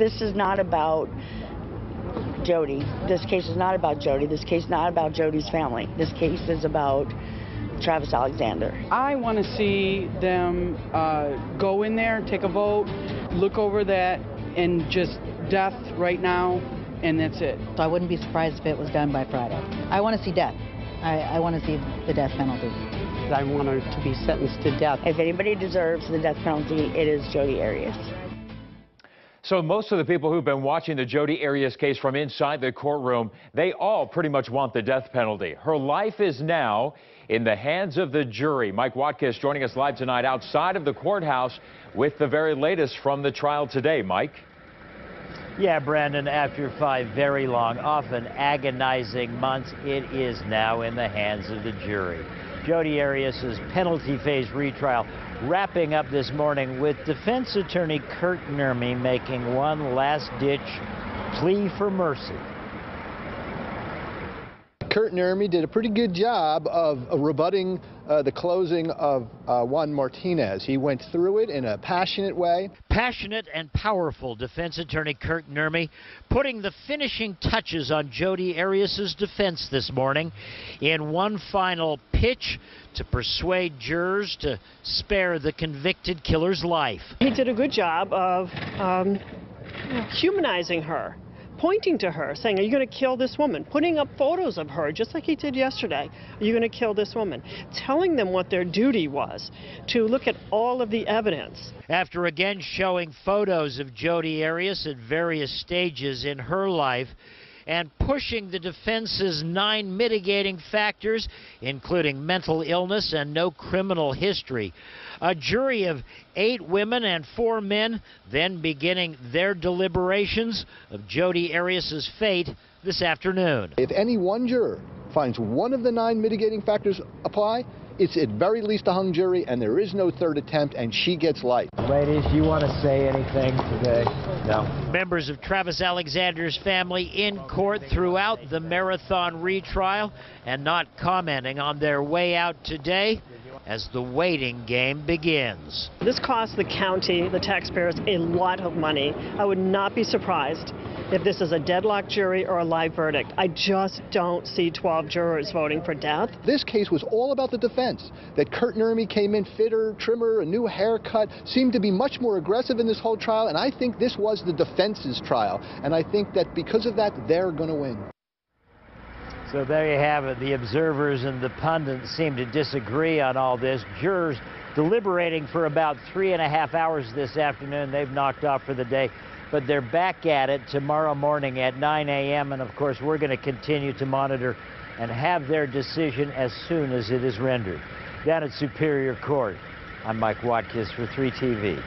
This is not about Jodi. This case is not about Jodi. This case is not about Jodi's family. This case is about Travis Alexander. I want to see them go in there, take a vote, look over that, and just death right now, and that's it. So I wouldn't be surprised if it was done by Friday. I want to see death. I want to see the death penalty. I want her to be sentenced to death. If anybody deserves the death penalty, it is JodiArias. So most of the people who've been watching the JodiArias case from inside the courtroom, they all pretty much want the death penalty. Her life is now in the hands of the jury. Mike Watkis joining us live tonight outside of the courthouse with the very latest from the trial today. Mike? Yeah, Brandon, after 5 very long, often agonizing months, it is now in the hands of the jury. JodiArias' penalty phase retrial wrapping up this morning with defense attorney Kurt Nurmi making one last-ditch plea for mercy. Kurt Nurmi did a pretty good job of rebutting the closing of Juan Martinez. He went through it in a passionate way. Passionate and powerful defense attorney Kurt Nurmi putting the finishing touches on JodiArias' defense this morning in one final pitch to persuade jurors to spare the convicted killer's life. He did a good job of humanizing her, pointing to her, saying, are you going to kill this woman? Putting up photos of her, just like he did yesterday. Are you going to kill this woman? Telling them what their duty was, to look at all of the evidence. After again showing photos of JodiArias at various stages in her life, and pushing the defense's 9 mitigating factors, including mental illness and no criminal history. A jury of 8 women and 4 men then beginning their deliberations of JodiArias' fate this afternoon. If any one juror finds one of the 9 mitigating factors apply, it's at very least a hung jury, and there is no third attempt, and she gets life. Ladies, you want to say anything today? No. Members of Travis Alexander's family in court throughout the marathon retrial and not commenting on their way out today as the waiting game begins. This costs the county, the taxpayers, a lot of money. I would not be surprised if this is a deadlock jury or a live verdict. I just don't see 12 jurors voting for death. This case was all about the defense, that Kurt Nurmi came in fitter, trimmer, a new haircut, seemed to be much more aggressive in this whole trial, and I think this was the defense's trial, and I think that because of that, they're going to win. So there you have it. The observers and the pundits seem to disagree on all this. Jurors deliberating for about 3.5 hours this afternoon. They've knocked off for the day, but they're back at it tomorrow morning at 9 a.m. And of course, we're going to continue to monitor and have their decision as soon as it is rendered. Down at Superior Court, I'm Mike Watkis for 3TV.